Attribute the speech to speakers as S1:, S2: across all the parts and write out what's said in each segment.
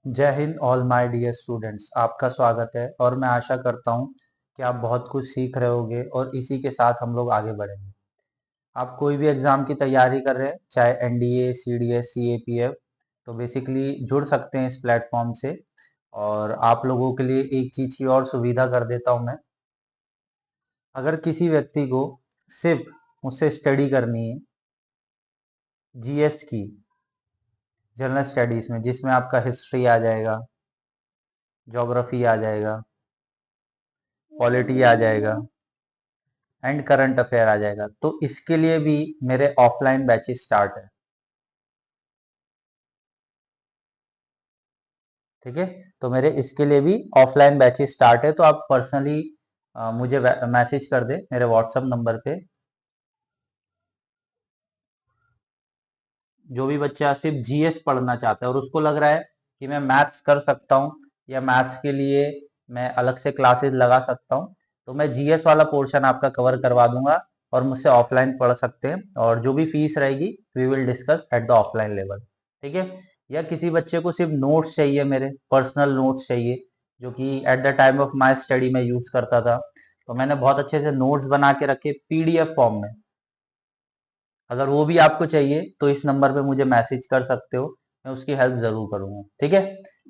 S1: जय हिंद all my dear students. आपका स्वागत है और मैं आशा करता हूं कि आप बहुत कुछ सीख रहे होंगे और इसी के साथ हम लोग आगे बढ़ेंगे। आप कोई भी एग्जाम की तैयारी कर रहे हैं, चाहे एनडीए, सीडीएस, सीएपीएफ, तो बेसिकली जुड़ सकते हैं इस प्लेटफॉर्म से। और आप लोगों के लिए एक चीज की और सुविधा कर देता हूं मैं। अगर किसी व्यक्ति को सिर्फ मुझसे स्टडी करनी है जीएस की, जनरल स्टडीज में, जिसमें आपका हिस्ट्री आ जाएगा, ज्योग्राफी आ जाएगा, पॉलिटी आ जाएगा एंड करंट अफेयर आ जाएगा, तो इसके लिए भी मेरे ऑफलाइन बैचेस स्टार्ट है। ठीक है, तो मेरे इसके लिए भी ऑफलाइन बैचेस स्टार्ट है। तो आप पर्सनली मुझे मैसेज कर दे मेरे व्हाट्सएप नंबर पे। जो भी बच्चा सिर्फ जीएस पढ़ना चाहता है और उसको लग रहा है कि मैं मैथ्स कर सकता हूँ या मैथ्स के लिए मैं अलग से क्लासेस लगा सकता हूँ, तो मैं जीएस वाला पोर्शन आपका कवर करवा दूंगा और मुझसे ऑफलाइन पढ़ सकते हैं। और जो भी फीस रहेगी we will discuss at the offline level. ठीक है, या किसी बच्चे को सिर्फ नोट्स चाहिए, मेरे पर्सनल नोट्स चाहिए, जो कि at the time of my study मैं यूज करता था, तो मैंने बहुत अच्छे से नोट्स बना के रखे पीडीएफ फॉर्म में। अगर वो भी आपको चाहिए तो इस नंबर पे मुझे मैसेज कर सकते हो, मैं उसकी हेल्प जरूर करूंगा। ठीक है,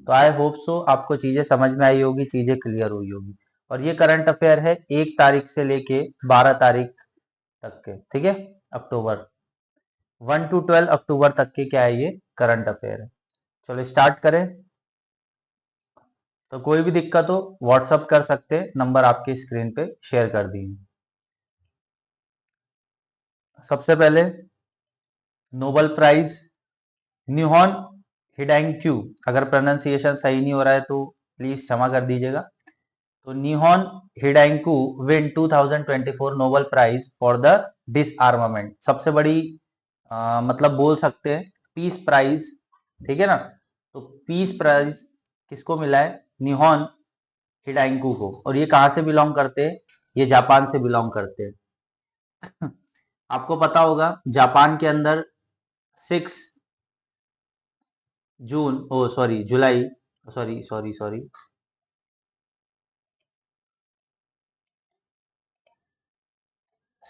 S1: तो आई होप सो आपको चीजें समझ में आई होगी, चीजें क्लियर हुई होगी। और ये करंट अफेयर है 1 तारीख से लेके 12 तारीख तक के। ठीक है, अक्टूबर 1 to 12 अक्टूबर तक के क्या है, ये करंट अफेयर है। चलो स्टार्ट करें। तो कोई भी दिक्कत हो व्हाट्सअप कर सकते हैं, नंबर आपकी स्क्रीन पे शेयर कर दिए। सबसे पहले नोबेल प्राइज न्यूहॉन हिडेंक्यू, अगर प्रोनाउंसिएशन सही नहीं हो रहा है तो प्लीज क्षमा कर दीजिएगा। तो Nihon Hidankyo win 2024 Nobel prize for the disarmament. सबसे बड़ी मतलब बोल सकते हैं पीस प्राइज। ठीक है ना, तो पीस प्राइज किसको मिला है? न्यूहॉन हिडेंकू को। और ये कहाँ से बिलोंग करते हैं? ये जापान से बिलोंग करते हैं। आपको पता होगा जापान के अंदर 6 जून, ओ सॉरी जुलाई, सॉरी सॉरी सॉरी,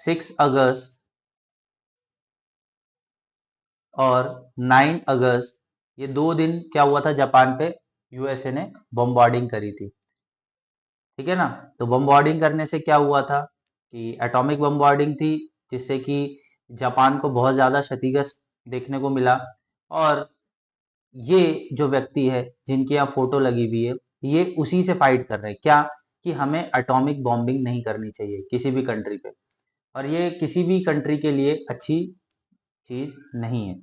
S1: 6 अगस्त और 9 अगस्त, ये 2 दिन क्या हुआ था जापान पे? यूएसए ने बम्बार्डिंग करी थी। ठीक है ना, तो बम्बार्डिंग करने से क्या हुआ था कि एटॉमिक बम्बार्डिंग थी, जिससे कि जापान को बहुत ज्यादा क्षतिग्रस्त देखने को मिला। और ये जो व्यक्ति है जिनकी यहाँ फोटो लगी हुई है, ये उसी से फाइट कर रहे हैं क्या, कि हमें एटॉमिक बॉम्बिंग नहीं करनी चाहिए किसी भी कंट्री पे। और ये किसी भी कंट्री के लिए अच्छी चीज नहीं है।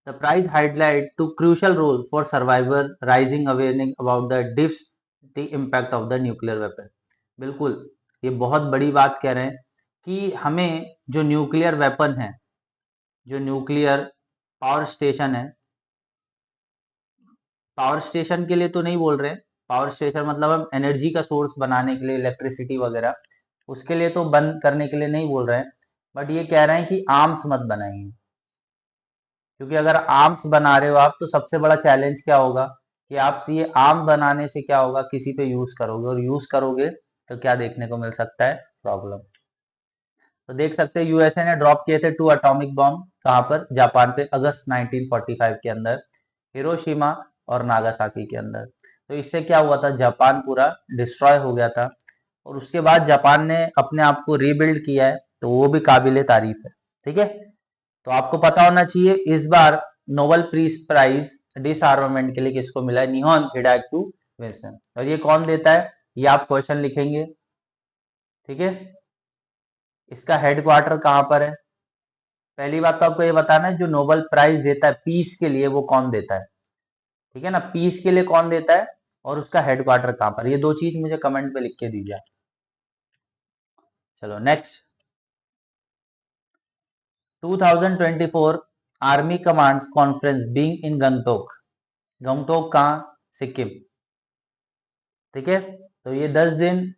S1: The prize highlight to crucial role for survivor, raising awareness about the impact of the nuclear weapon। बिल्कुल, ये बहुत बड़ी बात कह रहे हैं कि हमें जो न्यूक्लियर वेपन है, जो न्यूक्लियर पावर स्टेशन है, पावर स्टेशन के लिए तो नहीं बोल रहे हैं। पावर स्टेशन मतलब हम एनर्जी का सोर्स बनाने के लिए, इलेक्ट्रिसिटी वगैरह, उसके लिए तो बंद करने के लिए नहीं बोल रहे हैं। बट ये कह रहे हैं कि आर्म्स मत बनाइए, क्योंकि अगर आर्म्स बना रहे हो आप, तो सबसे बड़ा चैलेंज क्या होगा कि आप ये आर्म बनाने से क्या होगा, किसी पे यूज करोगे, और यूज करोगे तो क्या देखने को मिल सकता है? प्रॉब्लम। तो देख सकते हैं यूएसए ने ड्रॉप किए थे 2 एटॉमिक बॉम्ब, कहां पर? जापान पे, अगस्त 1945 के अंदर, हिरोशिमा और नागासाकी के अंदर। तो इससे क्या हुआ था, जापान पूरा डिस्ट्रॉय हो गया था। और उसके बाद जापान ने अपने आप को रीबिल्ड किया है, तो वो भी काबिले तारीफ है। ठीक है, तो आपको पता होना चाहिए इस बार नोबेल पीस प्राइज डिसआर्मामेंट के लिए किसको मिला है? निहोन हिडेटसु विल्सन। और ये कौन देता है, ये आप क्वेश्चन लिखेंगे। ठीक है, इसका हेडक्वार्टर कहां पर है? पहली बात तो आपको ये बताना है जो नोबेल प्राइज देता है पीस के लिए, वो कौन देता है। ठीक है ना, पीस के लिए कौन देता है और उसका हेडक्वार्टर कहां पर, ये दो चीज मुझे कमेंट पे लिख के दीजिए। चलो next. 2024 army commands conference being in Gangtok. Gangtok कहाँ? सिक्किम। ठीक है, तो ये 10 दिन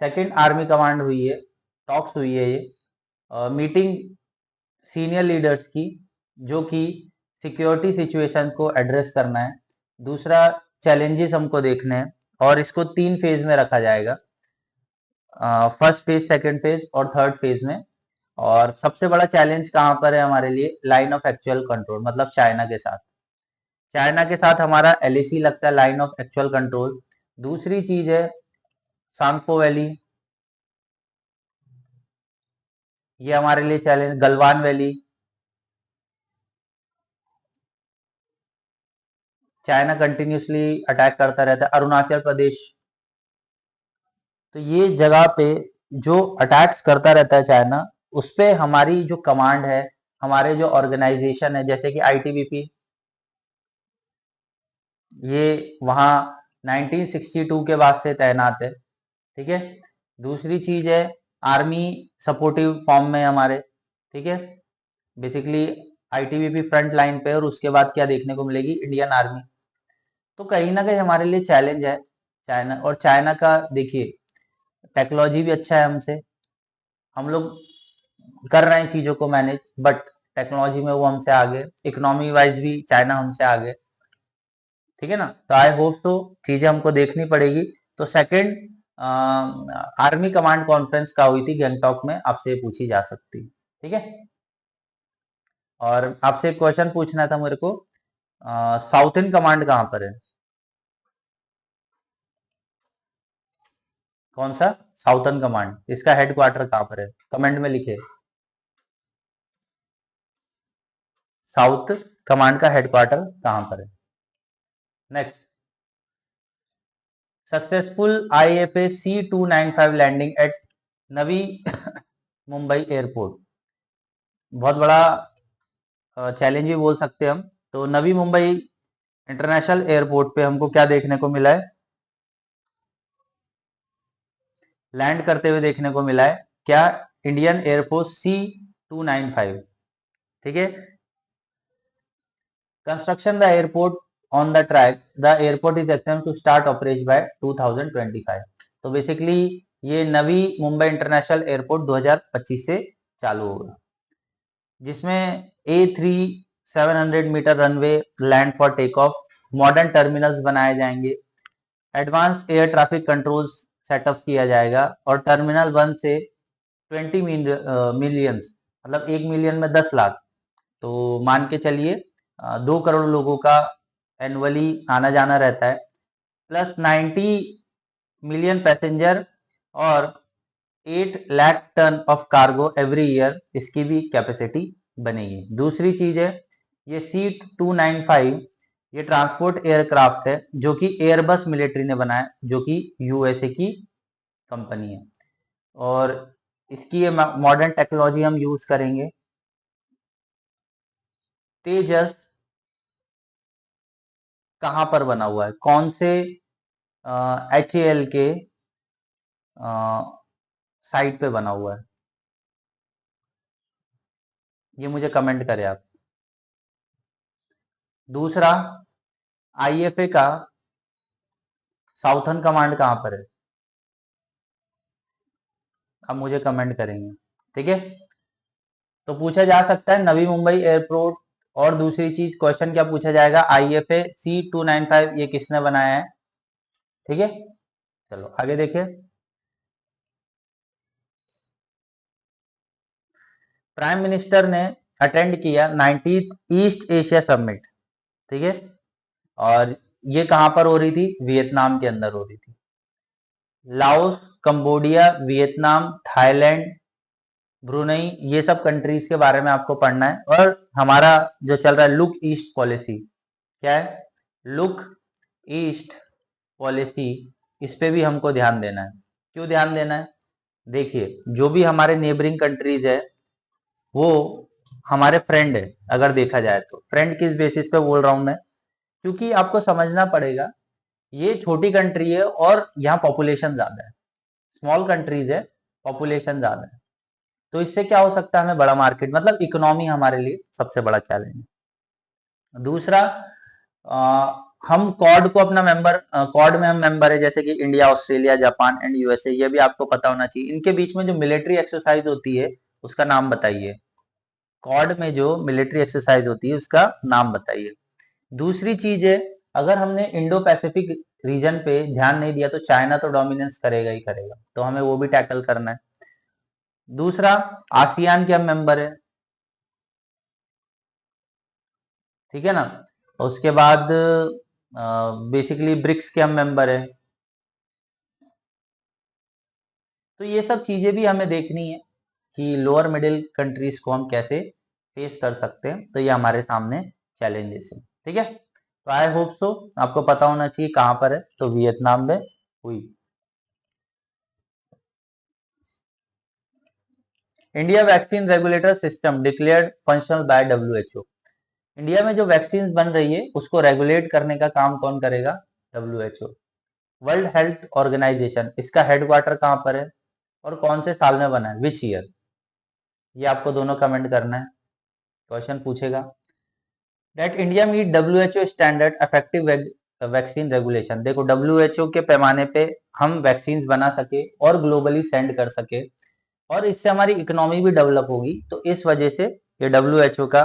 S1: सेकेंड आर्मी कमांड हुई है, टॉक्स हुई है ये मीटिंग सीनियर लीडर्स की, जो कि सिक्योरिटी सिचुएशन को एड्रेस करना है। दूसरा चैलेंजेस हमको देखने हैं और इसको 3 फेज में रखा जाएगा, फर्स्ट फेज, सेकंड फेज और थर्ड फेज में। और सबसे बड़ा चैलेंज कहाँ पर है हमारे लिए, लाइन ऑफ एक्चुअल कंट्रोल, मतलब चाइना के साथ। चाइना के साथ हमारा एलएसी लगता है, लाइन ऑफ एक्चुअल कंट्रोल। दूसरी चीज है सांगपो वैली, ये हमारे लिए challenge. Galwan valley, China continuously attack करता रहता है। अरुणाचल प्रदेश, तो ये जगह पे जो अटैक्स करता रहता है चाइना, उस पे हमारी जो कमांड है, हमारे जो ऑर्गेनाइजेशन है जैसे कि आईटीबीपी, ये वहां 1962 के बाद से तैनात है। ठीक है। दूसरी चीज है आर्मी सपोर्टिव फॉर्म में हमारे। ठीक है। बेसिकली आईटीबीपी फ्रंट लाइन पे, और उसके बाद क्या देखने को मिलेगी, इंडियन आर्मी। तो कहीं ना कहीं हमारे लिए चैलेंज है चाइना। और चाइना का देखिए टेक्नोलॉजी भी अच्छा है हमसे, हम लोग कर रहे हैं चीजों को मैनेज, बट टेक्नोलॉजी में वो हमसे आगे, इकोनॉमी वाइज भी चाइना हमसे आगे। ठीक है ना। तो आई होप तो चीजें हमको देखनी पड़ेगी। तो सेकंड आर्मी कमांड कॉन्फ्रेंस का हुई थी गैंगटॉक में, आपसे पूछी जा सकती। ठीक है। और आपसे एक क्वेश्चन पूछना था मेरे को, साउथर्न कमांड कहाँ पर है? कौन सा साउथर्न कमांड, इसका हेडक्वार्टर कहाँ पर है? कमेंट में लिखे, साउथ कमांड का हेडक्वार्टर कहाँ पर है? Next, successful IFA C295 landing at Navi Mumbai airport. बहुत बड़ा चैलेंज भी बोल सकते हैं हम। तो नवी मुंबई इंटरनेशनल एयरपोर्ट पे हमको क्या देखने को मिला है, लैंड करते हुए देखने को मिला है क्या, इंडियन एयरफोर्स C295। ठीक है। Construction the airport on the track, the airport is expected to start operation by 2025। तो बेसिकली ये नवी मुंबई इंटरनेशनल एयरपोर्ट 2025 से चालू होगा, जिसमें A3700 metre runway, land for take off, modern terminals बनाए जाएंगे, advance air traffic control setup किया जाएगा, और टर्मिनल 1 से 20 मिलियंस, मतलब 1 मिलियन में 10 लाख, तो मान के चलिए 2 करोड़ लोगों का एनुअली आना जाना रहता है, प्लस 90 मिलियन पैसेंजर, और 8 lakh ton of cargo every year, इसकी भी कैपेसिटी बनेगी। दूसरी चीज है ये C295, ये ट्रांसपोर्ट एयरक्राफ्ट है जो कि एयरबस मिलिट्री ने बनाया, जो कि USA की कंपनी है। और इसकी ये मॉडर्न टेक्नोलॉजी हम यूज करेंगे। तेजस कहाँ पर बना हुआ है, कौन से HAL के साइट पे बना हुआ है, ये मुझे कमेंट करें आप। दूसरा, IFA का साउथर्न कमांड कहाँ पर है, आप मुझे कमेंट करेंगे। ठीक है। तो पूछा जा सकता है नवी मुंबई एयरपोर्ट। और दूसरी चीज क्वेश्चन क्या पूछा जाएगा, IFA C295 ये किसने बनाया है? ठीक है। चलो आगे देखिए। प्राइम मिनिस्टर ने अटेंड किया 90th ईस्ट एशिया समिट। ठीक है। और ये कहां पर हो रही थी, वियतनाम के अंदर हो रही थी। Laos, Cambodia, Vietnam, Thailand, Brunei, ये सब कंट्रीज के बारे में आपको पढ़ना है। और हमारा जो चल रहा है लुक ईस्ट पॉलिसी, क्या है, लुक ईस्ट पॉलिसी, इस पे भी हमको ध्यान देना है। क्यों ध्यान देना है, देखिए जो भी हमारे नेबरिंग कंट्रीज है वो हमारे फ्रेंड है। अगर देखा जाए तो फ्रेंड किस बेसिस पे बोल रहा हूं मैं, क्योंकि आपको समझना पड़ेगा ये छोटी कंट्री है और यहाँ पॉपुलेशन ज्यादा है, स्मॉल कंट्रीज है, पॉपुलेशन ज्यादा है। तो इससे क्या हो सकता है, हमें बड़ा मार्केट, मतलब इकोनॉमी हमारे लिए सबसे बड़ा चैलेंज है। दूसरा, हम कॉड को अपना मेंबर, कॉड में हम मेंबर है जैसे कि India, Australia, Japan and USA, ये भी आपको पता होना चाहिए। इनके बीच में जो मिलिट्री एक्सरसाइज होती है उसका नाम बताइए, कॉड में जो मिलिट्री एक्सरसाइज होती है उसका नाम बताइए। दूसरी चीज है अगर हमने इंडो पैसिफिक रीजन पे ध्यान नहीं दिया तो चाइना तो डोमिनेंस करेगा ही करेगा, तो हमें वो भी टैकल करना है। दूसरा, आसियान के हम मेंबर है, ठीक है ना। उसके बाद बेसिकली ब्रिक्स के हम मेंबर है। तो ये सब चीजें भी हमें देखनी है कि लोअर मिडिल कंट्रीज को हम कैसे फेस कर सकते हैं, तो ये हमारे सामने चैलेंजेस हैं, ठीक है। तो आई होप सो आपको पता होना चाहिए कहां पर है, तो वियतनाम में हुई। India vaccine regulator system declared functional bye WHO. India में जो वैक्सीन बन रही है उसको रेगुलेट करने का काम कौन करेगा? WHO, world health organization. इसका हेडक्वार्टर कहां पर है और कौन से साल में बना है, विच ईयर? ये आपको दोनों कमेंट करना है, क्वेश्चन पूछेगा। That India meet WHO standard effective vaccine regulation. देखो डब्ल्यूएचओ के पैमाने पे हम वैक्सीन बना सके और ग्लोबली सेंड कर सके, और इससे हमारी इकोनॉमी भी डेवलप होगी। तो इस वजह से ये डब्ल्यूएचओ का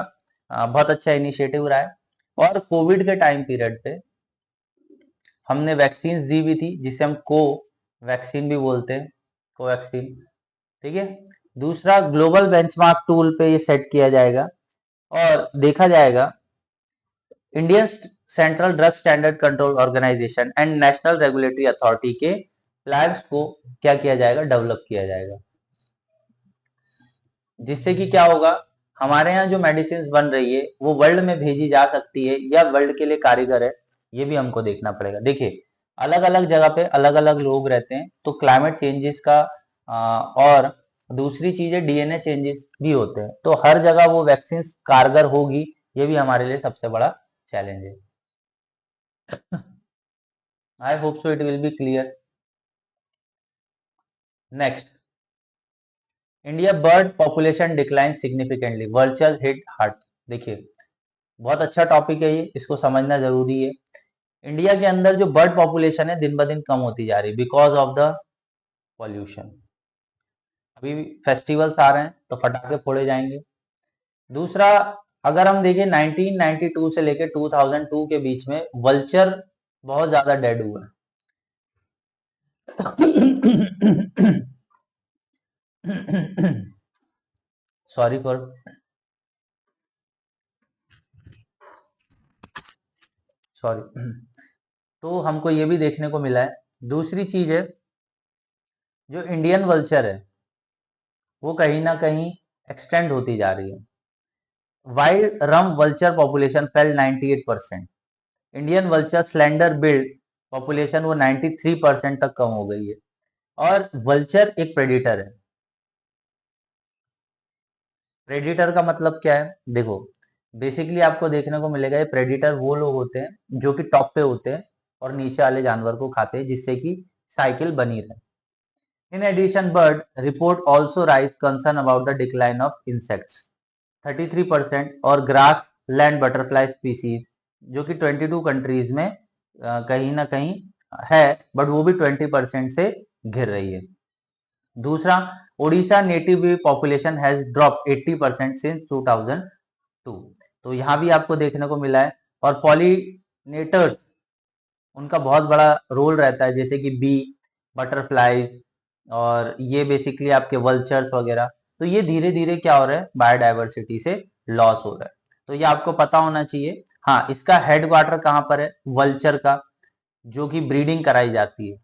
S1: बहुत अच्छा इनिशिएटिव रहा है। और कोविड के टाइम पीरियड पे हमने वैक्सीन दी भी थी, जिसे हम को वैक्सीन भी बोलते हैं, कोवैक्सीन, ठीक है। दूसरा, ग्लोबल बेंचमार्क टूल पे ये सेट किया जाएगा और देखा जाएगा Indian central drug standard control organization and national regulatory authority के प्लान्स को क्या किया जाएगा, डेवलप किया जाएगा, जिससे कि क्या होगा, हमारे यहाँ जो मेडिसिन बन रही है वो वर्ल्ड में भेजी जा सकती है या वर्ल्ड के लिए कारीगर है, ये भी हमको देखना पड़ेगा। देखिए अलग अलग जगह पे अलग अलग लोग रहते हैं, तो क्लाइमेट चेंजेस का और दूसरी चीजें डीएनए चेंजेस भी होते हैं, तो हर जगह वो वैक्सीन कारगर होगी, ये भी हमारे लिए सबसे बड़ा चैलेंज है। I hope so it will be clear. Next, India bird population decline significantly, virtual hit heart. देखिए बहुत अच्छा टॉपिक है ये, इसको समझना जरूरी है। इंडिया के अंदर जो बर्ड पॉपुलेशन है दिन ब दिन कम होती जा रही है बिकॉज ऑफ द पॉल्यूशन। अभी फेस्टिवल्स आ रहे हैं तो पटाखे फोड़े जाएंगे। दूसरा, अगर हम देखें 1992 से लेकर 2002 के बीच में वल्चर बहुत ज्यादा डेड हुआ है। Sorry for, sorry. तो हमको ये भी देखने को मिला है। दूसरी चीज है, जो इंडियन वल्चर है वो कहीं ना कहीं एक्सटेंड होती जा रही है। White rumped vulture population fell 98%। Indian vulture slender billed population वो 93% तक कम हो गई है। और वल्चर एक प्रेडिटर है। प्रेडिटर का मतलब क्या है, देखो बेसिकली आपको देखने को मिलेगा ये प्रेडिटर वो लोग होते हैं जो कि टॉप पे होते हैं और नीचे वाले जानवर को खाते हैं, जिससे कि साइकिल बनी रहे। In addition bird report also rise concern about the decline of insects 33%, और ग्रास लैंड बटरफ्लाई स्पीसीज जो कि 22 कंट्रीज में कहीं ना कहीं है, बट वो भी 20% से घिर रही है। दूसरा, Odisha native population has drop 80% since 2002। तो यहाँ भी आपको देखने को मिला है। और पॉलिनेटर्स, उनका बहुत बड़ा रोल रहता है, जैसे कि बी, बटरफ्लाईज, और ये बेसिकली आपके वल्चर्स वगैरह। तो ये धीरे धीरे क्या हो रहा है, बायोडाइवर्सिटी से लॉस हो रहा है। तो ये आपको पता होना चाहिए। हाँ, इसका हेडक्वार्टर कहाँ पर है, वल्चर का, जो कि ब्रीडिंग कराई जाती है।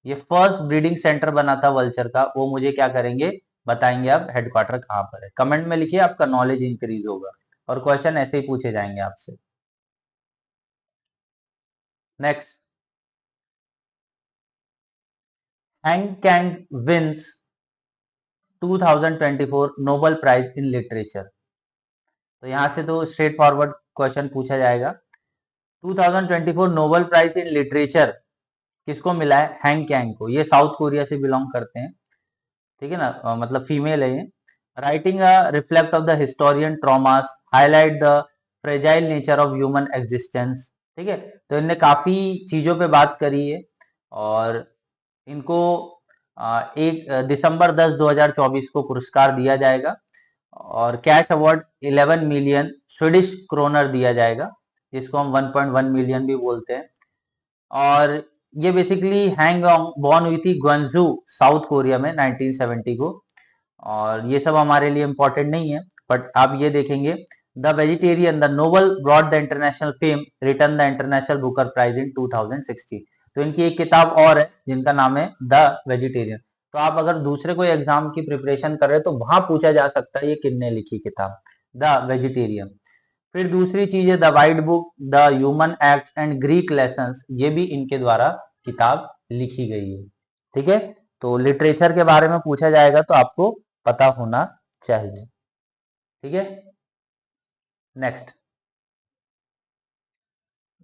S1: ये फर्स्ट ब्रीडिंग सेंटर बना था वल्चर का, वो मुझे क्या करेंगे, बताएंगे अब हेडक्वार्टर कहाँ पर है। कमेंट में लिखिए, आपका नॉलेज इंक्रीज होगा और क्वेश्चन ऐसे ही पूछे जाएंगे आपसे। Next, Han Kang wins 2024 Nobel prize in literature. तो यहां से तो स्ट्रेट फॉरवर्ड क्वेश्चन पूछा जाएगा। 2024 नोबेल प्राइज इन लिटरेचर किसको मिला है, हैंग कैंग को। ये साउथ कोरिया से बिलोंग करते हैं, ठीक है ना, मतलब फीमेल है ये। Writing reflect of the historian traumas, highlight the fragile nature of human existence, ठीक है। तो इनने काफी चीजों पे बात करी है, और इनको 1 दिसंबर 10 2024 को पुरस्कार दिया जाएगा, और cash award 11 million Swedish kronor दिया जाएगा। जिसको हम 1.1 मिलियन भी बोलते हैं। और ये बेसिकली हैंग बॉर्न हुई थी ग्वांगझू साउथ कोरिया में 1970 को। और ये सब हमारे लिए इंपॉर्टेंट नहीं है, बट आप ये देखेंगे the vegetarian the Nobel broad the international fame return the international Booker prize in 2016। तो इनकी एक किताब और है जिनका नाम है द वेजिटेरियन। तो आप अगर दूसरे कोई एग्जाम की प्रिपरेशन कर रहे हो तो वहां पूछा जा सकता है ये किसने लिखी किताब, द वेजिटेरियन। फिर दूसरी चीज है the white book the human acts and Greek lessons, ये भी इनके द्वारा किताब लिखी गई है। ठीक है, तो लिटरेचर के बारे में पूछा जाएगा तो आपको पता होना चाहिए। ठीक है, नेक्स्ट।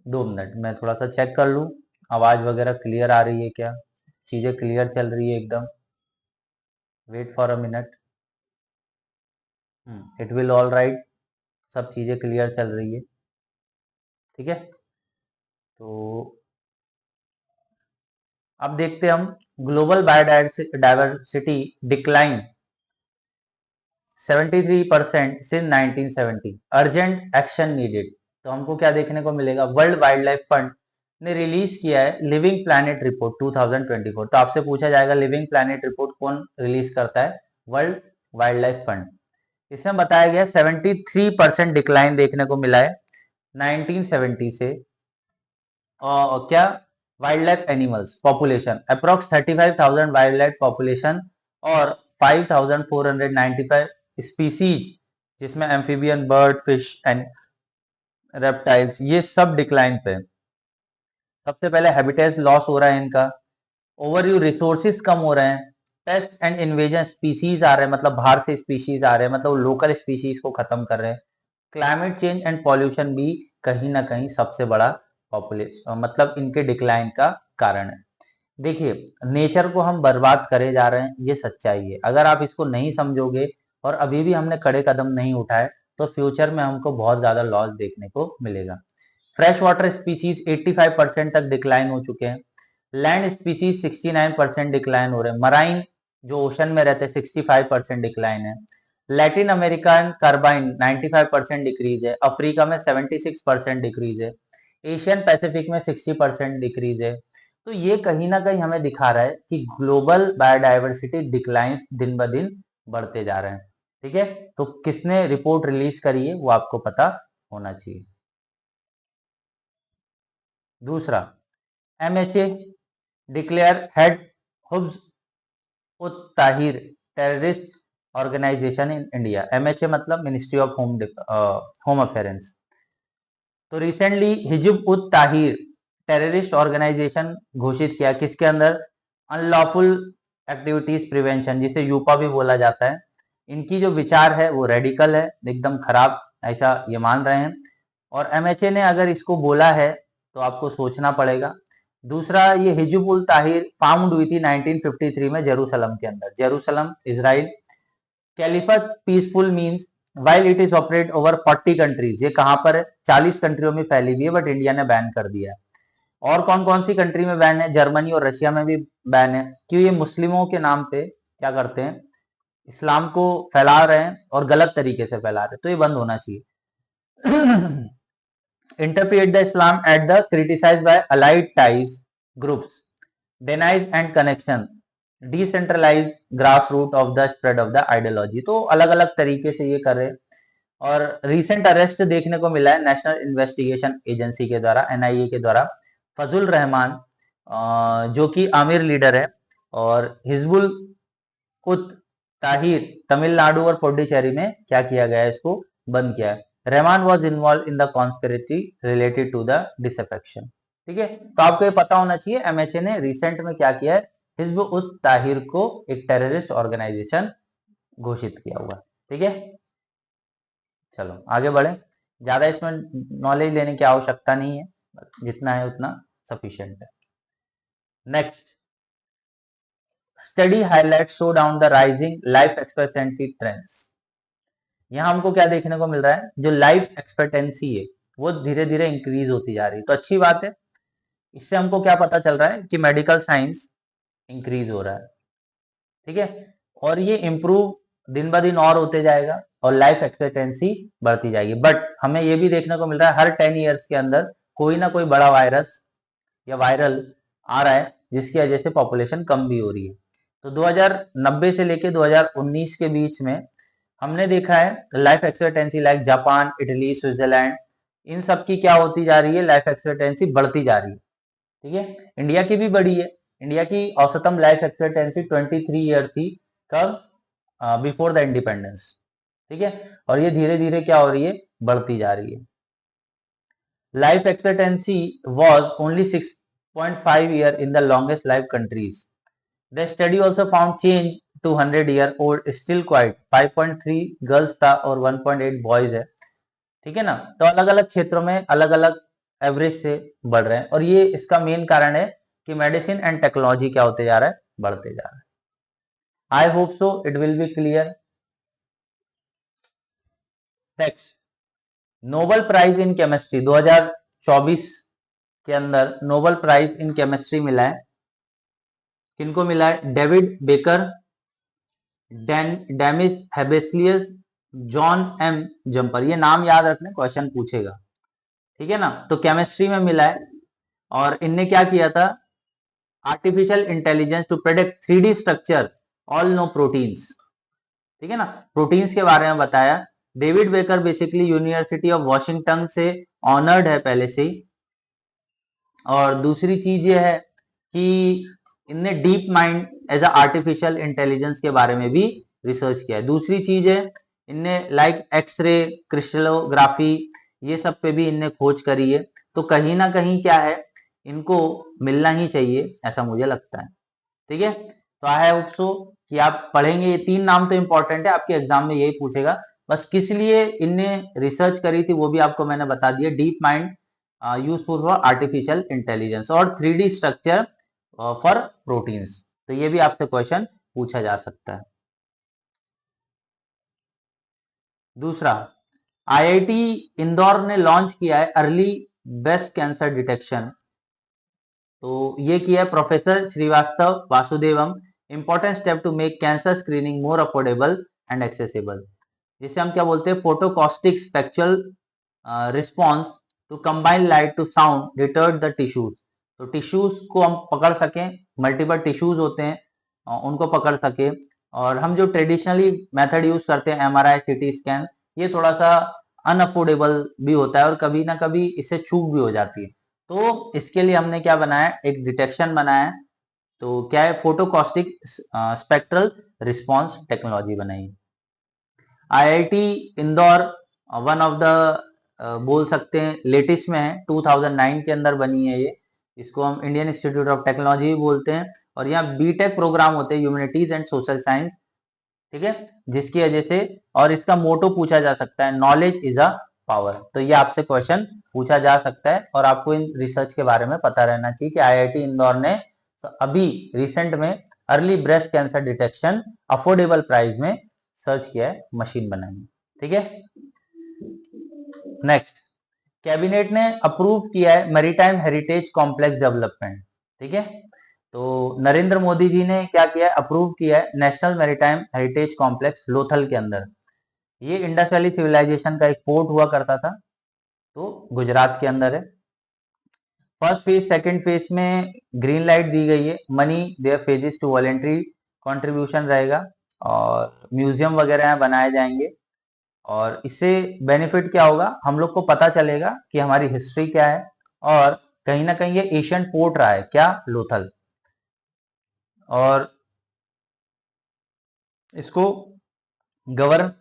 S1: 2 मिनट मैं थोड़ा सा चेक कर लूं आवाज वगैरह क्लियर आ रही है क्या, चीजें क्लियर चल रही है एकदम। Wait for a minute. It will all right, सब चीजें क्लियर चल रही है। ठीक है, तो अब देखते हैं हम global biodiversity decline 73% since 1970, urgent action needed. तो हमको क्या देखने को मिलेगा, वर्ल्ड वाइल्ड लाइफ फंड ने रिलीज किया है लिविंग प्लैनेट रिपोर्ट 2024। तो आपसे पूछा जाएगा लिविंग प्लैनेट रिपोर्ट कौन रिलीज करता है, वर्ल्ड वाइल्ड लाइफ फंड। इसमें बताया गया 73% डिक्लाइन देखने को मिला है 1970 से। और क्या, wild life animals population approx 35,000 wild life population और 5,495 स्पीसीज, जिसमें amphibian bird fish and reptiles ये सब डिक्लाइन पे। सबसे पहले हैबिटेट लॉस हो रहा है इनका, ओवरव्यू रिसोर्सेज कम हो रहे हैं, पेस्ट एंड इन्वेजन स्पीसीज आ रहे हैं, मतलब बाहर से स्पीशीज आ रहे हैं, मतलब लोकल स्पीशीज को खत्म कर रहे हैं। क्लाइमेट चेंज एंड पॉल्यूशन भी कहीं ना कहीं सबसे बड़ा पॉपुलेशन मतलब इनके डिक्लाइन का कारण है। देखिए, नेचर को हम बर्बाद करे जा रहे हैं, ये सच्चाई है। अगर आप इसको नहीं समझोगे और अभी भी हमने कड़े कदम नहीं उठाए तो फ्यूचर में हमको बहुत ज्यादा लॉस देखने को मिलेगा। फ्रेश वाटर स्पीसीज 85% तक डिक्लाइन हो चुके हैं, लैंड स्पीसीज 69% डिक्लाइन हो रहे हैं, मराइन जो ओशन में रहते हैं 65% डिक्लाइन है, लैटिन अमेरिकन कार्बाइन 95% डिक्रीज है, अफ्रीका में 76% डिक्रीज है, एशियन पैसिफिक में 60% डिक्रीज है। तो ये कहीं ना कहीं हमें दिखा रहा है कि ग्लोबल बायोडाइवर्सिटी डिक्लाइंस दिन ब दिन बढ़ते जा रहे हैं। ठीक है, तो किसने रिपोर्ट रिलीज करी है वो आपको पता होना चाहिए। दूसरा, एमएचए डिक्लेयर हेड हुब्स ut Tahrir terrorist organisation in India. MHA मतलब मिनिस्ट्री ऑफ होम अफेयर्स। तो recently Hizb ut Tahrir terrorist organisation घोषित किया, किसके अंदर, अनलॉफुल एक्टिविटीज प्रिवेंशन, जिसे यूपा भी बोला जाता है। इनकी जो विचार है वो रेडिकल है, एकदम खराब, ऐसा ये मान रहे हैं। और एमएचए ने अगर इसको बोला है तो आपको सोचना पड़ेगा। दूसरा, ये हिजब उल ताहिर फाउंड हुई थी 1953 में जेरूसलम के अंदर, Jerusalem Israel. Caliphate peaceful means while it is operate over 40 countries, ये कहां पर है, 40 कंट्रियों में फैली हुई है, बट इंडिया ने बैन कर दिया है। और कौन कौन सी कंट्री में बैन है, जर्मनी और रशिया में भी बैन है, क्यों, ये मुस्लिमों के नाम पे क्या करते हैं, इस्लाम को फैला रहे हैं और गलत तरीके से फैला रहे हैं, तो ये बंद होना चाहिए। interpret the Islam at the criticized by allied ties groups, denies and connection, decentralized grassroots of the spread of the ideology। तो अलग अलग तरीके से ये कर रहे हैं। और रिसेंट अरेस्ट देखने को मिला है नेशनल इन्वेस्टिगेशन एजेंसी के द्वारा, एनआईए के द्वारा, फजल रहमान जो कि आमिर लीडर है, और हिजबुल उत ताहिर तमिलनाडु और पुडुचेरी में क्या किया गया है, इसको बंद किया है। Rahman was involve in the conspiracy related to the disaffection. ठीक है, तो आपको ये पता होना चाहिए एमएचए ने रिसेंट में क्या किया है, हिजब उत ताहिर को एक टेररिस्ट ऑर्गेनाइजेशन घोषित किया हुआ। ठीक है, चलो आगे बढ़े। ज्यादा इसमें नॉलेज लेने की आवश्यकता नहीं है, जितना है उतना सफिशिएंट है। Next, study highlight show down the rising life expectancy trends. यहाँ हमको क्या देखने को मिल रहा है, जो लाइफ एक्सपेक्टेंसी है वो धीरे धीरे इंक्रीज होती जा रही है, तो अच्छी बात है। इससे हमको क्या पता चल रहा है कि मेडिकल साइंस इंक्रीज हो रहा है। ठीक है, और ये इम्प्रूव दिन ब दिन और होते जाएगा और लाइफ एक्सपेक्टेंसी बढ़ती जाएगी। बट हमें ये भी देखने को मिल रहा है हर 10 ईयर्स के अंदर कोई ना कोई बड़ा वायरस या वायरल आ रहा है, जिसकी वजह से पॉपुलेशन कम भी हो रही है। तो 2090 से लेके 2019 के बीच में हमने देखा है life expectancy like Japan, Italy, Switzerland, इन सब की क्या होती जा रही है, लाइफ एक्सपेक्टेंसी बढ़ती जा रही है। ठीक है, इंडिया की भी बढ़ी है। इंडिया की औसतम लाइफ एक्सपेक्टेंसी 23 ईयर थी, कब, बिफोर द इंडिपेंडेंस। ठीक है, और ये धीरे धीरे क्या हो रही है, बढ़ती जा रही है। Life expectancy was only 6.5 year in the longest life countries. The study also found change to 100-year-old still quite 5.3 girls था और 1.8 बॉयज है। ठीक है ना, तो अलग अलग क्षेत्रों में अलग अलग एवरेज से बढ़ रहे हैं, और ये इसका मेन कारण है कि मेडिसिन एंड टेक्नोलॉजी क्या होते जा रहा है, बढ़ते जा रहा है। I hope so it will be clear. Next, Nobel prize in chemistry 2024 के अंदर नोबेल प्राइज इन केमिस्ट्री मिला है। किनको मिला है, David Baker, Demis Hassabis, John M Jumper. ये नाम याद रखना, क्वेश्चन पूछेगा। ठीक है ना, तो केमिस्ट्री में मिला है, और इनने क्या किया था, artificial intelligence to predict 3D structure all no proteins. ठीक है ना, प्रोटीन्स के बारे में बताया। David Baker basically university of Washington से ऑनर्ड है पहले से ही। और दूसरी चीज ये है कि इनने DeepMind as a artificial intelligence के बारे में भी रिसर्च किया है। दूसरी चीज है, इनने लाइक एक्सरे, क्रिस्टलोग्राफी, ये सब पे भी इनने खोज करी है। तो कहीं ना कहीं क्या है, इनको मिलना ही चाहिए, ऐसा मुझे लगता है। ठीक है, तो आई होप सो कि आप पढ़ेंगे। ये 3 नाम तो इंपॉर्टेंट है, आपके एग्जाम में यही पूछेगा। बस किस लिए इनने रिसर्च करी थी वो भी आपको मैंने बता दिया। Deep mind useful for artificial intelligence, और 3D स्ट्रक्चर फॉर प्रोटीन्स। तो ये भी आपसे क्वेश्चन पूछा जा सकता है। दूसरा, आईआईटी इंदौर ने लॉन्च किया है अर्ली ब्रेस्ट कैंसर डिटेक्शन। तो ये किया है professor Srivastava Vasudevam. Important step to make cancer screening more affordable and accessible, जिसे हम क्या बोलते हैं, photoacoustic spectral response to combine light to sound detect the tissues. तो टिश्यूज को हम पकड़ सकें, मल्टीपल टिश्यूज होते हैं, उनको पकड़ सके। और हम जो ट्रेडिशनली मेथड यूज करते हैं, एमआरआई, सीटी स्कैन, ये थोड़ा सा अनअफोर्डेबल भी होता है और कभी ना कभी इससे चूक भी हो जाती है। तो इसके लिए हमने क्या बनाया, एक डिटेक्शन बनाया है। तो क्या है, फोटोकॉस्टिक स्पेक्ट्रल रिस्पॉन्स टेक्नोलॉजी बनाई। IIT Indore one of the बोल सकते हैं लेटेस्ट में है, 2009 के अंदर बनी है ये। इसको हम इंडियन इंस्टीट्यूट ऑफ टेक्नोलॉजी भी बोलते हैं। और यहाँ बीटेक प्रोग्राम होते हैं, ह्यूमैनिटीज एंड सोशल साइंस। ठीक है, जिसकी वजह से, और इसका मोटो पूछा जा सकता है, नॉलेज इज अ पावर। तो ये आपसे क्वेश्चन पूछा जा सकता है, और आपको इन रिसर्च के बारे में पता रहना चाहिए कि आईआईटी इंदौर ने अभी रिसेंट में early breast cancer detection affordable price में सर्च किया है, मशीन बनाई है। ठीक है, नेक्स्ट, कैबिनेट ने अप्रूव किया है मैरीटाइम हेरिटेज कॉम्प्लेक्स डेवलपमेंट। ठीक है, तो नरेंद्र मोदी जी ने क्या किया है, अप्रूव किया है national maritime heritage complex Lothal के अंदर। ये इंडस वैली सिविलाइजेशन का एक पोर्ट हुआ करता था, तो गुजरात के अंदर है। फर्स्ट फेज, सेकंड फेज में ग्रीन लाइट दी गई है। Money there phases to voluntary contribution रहेगा, और म्यूजियम वगैरह बनाए जाएंगे। और इससे बेनिफिट क्या होगा, हम लोग को पता चलेगा कि हमारी हिस्ट्री क्या है, और कहीं ना कहीं ये एशियन पोर्ट रहा है क्या, लोथल। और इसको गवर्न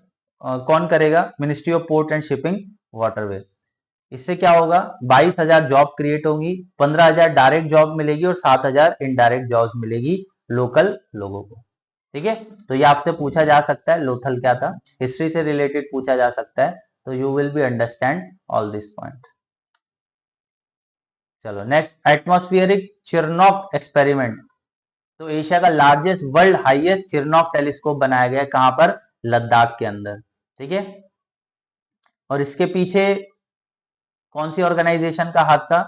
S1: कौन करेगा, ministry of port and shipping waterway. इससे क्या होगा, 22,000 जॉब क्रिएट होंगी, 15,000 डायरेक्ट जॉब मिलेगी और 7,000 इनडायरेक्ट जॉब मिलेगी लोकल लोगों को। ठीक है, तो ये आपसे पूछा जा सकता है लोथल क्या था, हिस्ट्री से रिलेटेड पूछा जा सकता है। तो you will be understand all this point. चलो नेक्स्ट, एटमॉस्फेरिक चिरनॉक एक्सपेरिमेंट। तो एशिया का लार्जेस्ट, वर्ल्ड हाईएस्ट चिरनॉक टेलीस्कोप बनाया गया है, कहां पर, लद्दाख के अंदर। ठीक है, और इसके पीछे कौन सी ऑर्गेनाइजेशन का हाथ था,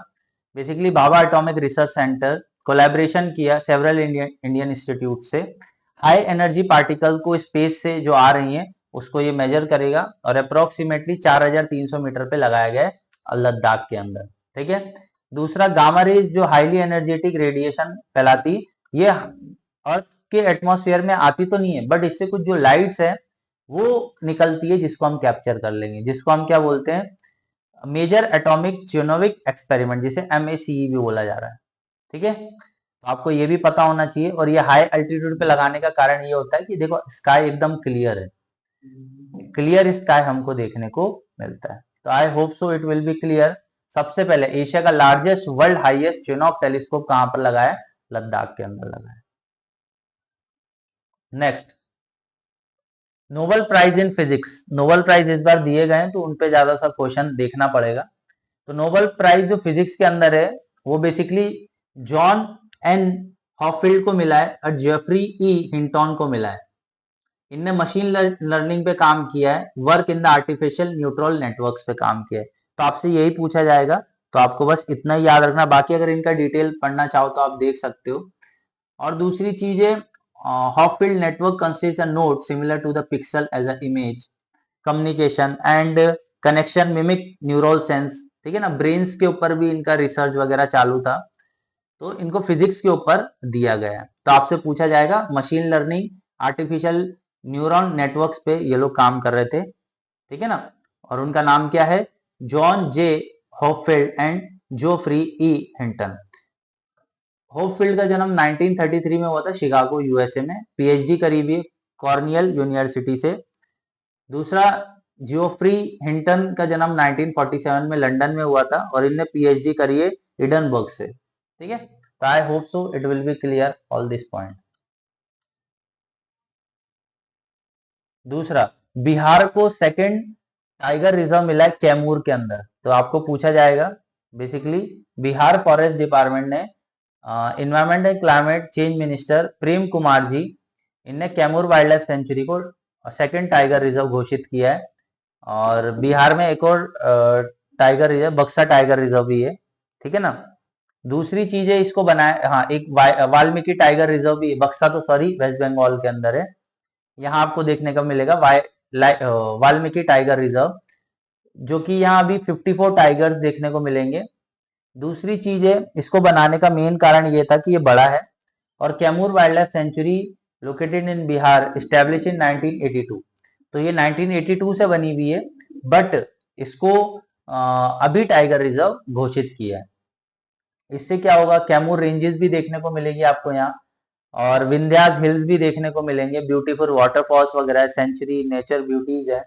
S1: basically Bhabha atomic research centre collaboration किया सेवरल इंडियन इंस्टीट्यूट से। हाई एनर्जी पार्टिकल को स्पेस से जो आ रही हैं उसको ये मेजर करेगा और अप्रोक्सीमेटली 4300 मीटर पे लगाया गया है लद्दाख के अंदर। ठीक है। दूसरा, गामा रेज जो हाईली एनर्जेटिक रेडिएशन फैलाती, ये अर्थ के एटमॉस्फेयर में आती तो नहीं है, बट इससे कुछ जो लाइट्स है वो निकलती है, जिसको हम कैप्चर कर लेंगे, जिसको हम क्या बोलते हैं, मेजर एटॉमिक चिनोविक एक्सपेरिमेंट, जिसे MACE भी बोला जा रहा है। ठीक है। तो आपको ये भी पता होना चाहिए। और ये हाई अल्टीट्यूड पे लगाने का कारण ये होता है कि देखो स्काई एकदम क्लियर है, क्लियर स्काई हमको देखने को मिलता है। तो I hope so it will be clear. सबसे पहले एशिया का largest world highest chinook telescope कहां पर लगा है? लद्दाख के अंदर लगा है। Next, Nobel prize in physics. Nobel prize इस बार दिए गए हैं तो उनपे ज्यादा सा क्वेश्चन देखना पड़ेगा। तो नोबेल प्राइज जो फिजिक्स के अंदर है वो बेसिकली जॉन एन हॉफील्ड को मिला है और जेफरी ई हिंटन को मिला है। इनने मशीन लर्निंग पे काम किया है, work in the artificial neutral networks पे काम किया है। तो आपसे यही पूछा जाएगा, तो आपको बस इतना ही याद रखना। बाकी अगर इनका डिटेल पढ़ना चाहो तो आप देख सकते हो। और दूसरी चीज है, Hopfield network consist a node similar to the pixel as a image communication and connection mimic neural sense. ठीक है ना, ब्रेन्स के ऊपर भी इनका रिसर्च वगैरह चालू था, तो इनको फिजिक्स के ऊपर दिया गया है। तो आपसे पूछा जाएगा machine learning artificial neuron networks पे ये लोग काम कर रहे थे। ठीक है ना, और उनका नाम क्या है? John J Hopfield and Geoffrey E Hinton. Hopfield का जन्म 1933 में हुआ था शिकागो यूएसए में। पीएचडी करी हुई कॉर्नियल यूनिवर्सिटी से। दूसरा, जियोफ्री हिंटन का जन्म 1947 में लंदन में हुआ था और इनने पीएचडी करी है एडनबर्ग से। ठीक है। तो I hope so it will be clear all this point. दूसरा, बिहार को सेकंड टाइगर रिजर्व मिला है कैमूर के अंदर। तो आपको पूछा जाएगा, बेसिकली बिहार फॉरेस्ट डिपार्टमेंट ने environment and climate change minister Prem Kumar ji, इनने कैमूर वाइल्ड लाइफ सेंचुरी को सेकंड टाइगर रिजर्व घोषित किया है। और बिहार में एक और tiger reserve, Buxa tiger reserve भी है। ठीक है ना। दूसरी चीज है, इसको बनाया, हाँ, एक वाल्मीकि टाइगर रिजर्व भी है, बक्सा तो सॉरी वेस्ट बंगाल के अंदर है। यहाँ आपको देखने को मिलेगा वाल्मीकि टाइगर रिजर्व, जो कि यहाँ अभी 54 टाइगर्स देखने को मिलेंगे। दूसरी चीज है, इसको बनाने का मेन कारण ये था कि ये बड़ा है। और Kaimur wildlife sanctuary located in Bihar establish in 1982। तो ये 1982 से बनी हुई है, बट इसको अभी टाइगर रिजर्व घोषित किया है। इससे क्या होगा, कैमूर रेंजेस भी देखने को मिलेगी आपको यहाँ, और विंध्यास हिल्स भी देखने को मिलेंगे, ब्यूटीफुल वाटरफॉल्स वगैरह, सेंचुरी नेचर ब्यूटीज है।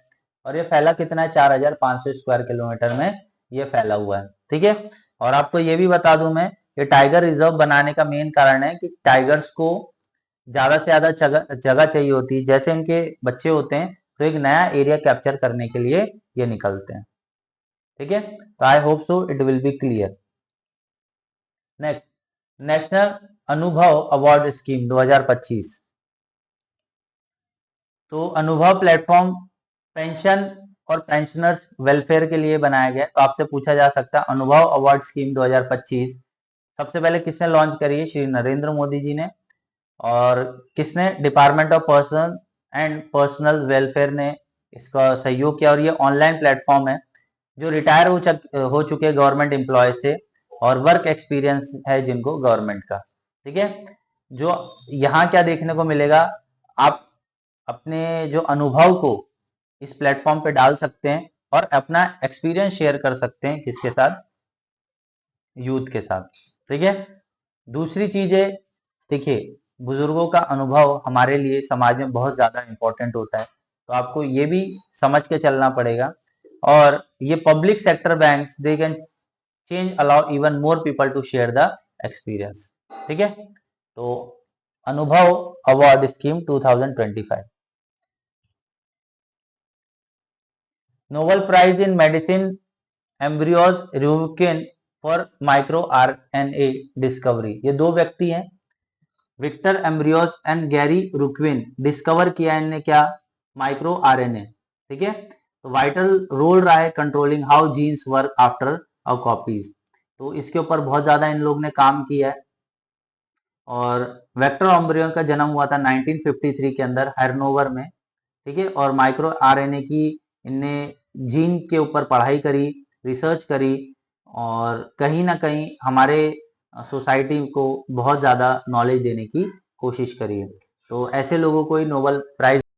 S1: और ये फैला कितना है? 4500 स्क्वायर किलोमीटर में ये फैला हुआ है। ठीक है। और आपको ये भी बता दूं मैं, ये टाइगर रिजर्व बनाने का मेन कारण है कि टाइगर्स को ज्यादा से ज्यादा जगह चाहिए होती है। जैसे इनके बच्चे होते हैं तो एक नया एरिया कैप्चर करने के लिए ये निकलते हैं। ठीक है। तो I hope so it will be clear. Next, national अनुभव अवार्ड स्कीम 2025। तो अनुभव प्लेटफॉर्म पेंशन और पेंशनर्स वेलफेयर के लिए बनाया गया। तो आपसे पूछा जा सकता है, अनुभव अवार्ड स्कीम 2025 सबसे पहले किसने लॉन्च करी है? श्री नरेंद्र मोदी जी ने। और किसने? Department of person and personal welfare ने इसका सहयोग किया। और ये ऑनलाइन प्लेटफॉर्म है, जो रिटायर हो चुके गवर्नमेंट एम्प्लॉयज थे और वर्क एक्सपीरियंस है जिनको गवर्नमेंट का। ठीक है। जो यहाँ क्या देखने को मिलेगा, आप अपने जो अनुभव को इस प्लेटफॉर्म पे डाल सकते हैं और अपना एक्सपीरियंस शेयर कर सकते हैं, किसके साथ? यूथ के साथ। ठीक है। दूसरी चीज है, देखिए, बुजुर्गों का अनुभव हमारे लिए समाज में बहुत ज्यादा इंपॉर्टेंट होता है, तो आपको ये भी समझ के चलना पड़ेगा। और ये public sector banks, they can change allow even more people to share the experience. ठीक है। तो Anubhav award scheme 2025। Nobel prize in medicine Ambros Ruvkun for micro RNA discovery. ये दो व्यक्ति हैं, Victor Ambros and Gary Ruvkun. Discover किया इनने क्या? Micro RNA. ठीक है। तो वाइटल रोल रहा है controlling how genes work after a copies. तो इसके ऊपर बहुत ज्यादा इन लोग ने काम किया है। और वेक्टर एम्ब्रियो का जन्म हुआ था 1953 के अंदर हैनोवर में, ठीक है। और माइक्रो आरएनए की इनने जीन के ऊपर पढ़ाई करी, रिसर्च करी, और कहीं ना कहीं हमारे सोसाइटी को बहुत ज़्यादा नॉलेज देने की कोशिश करी है। तो ऐसे लोगों को ही नोबेल प्राइज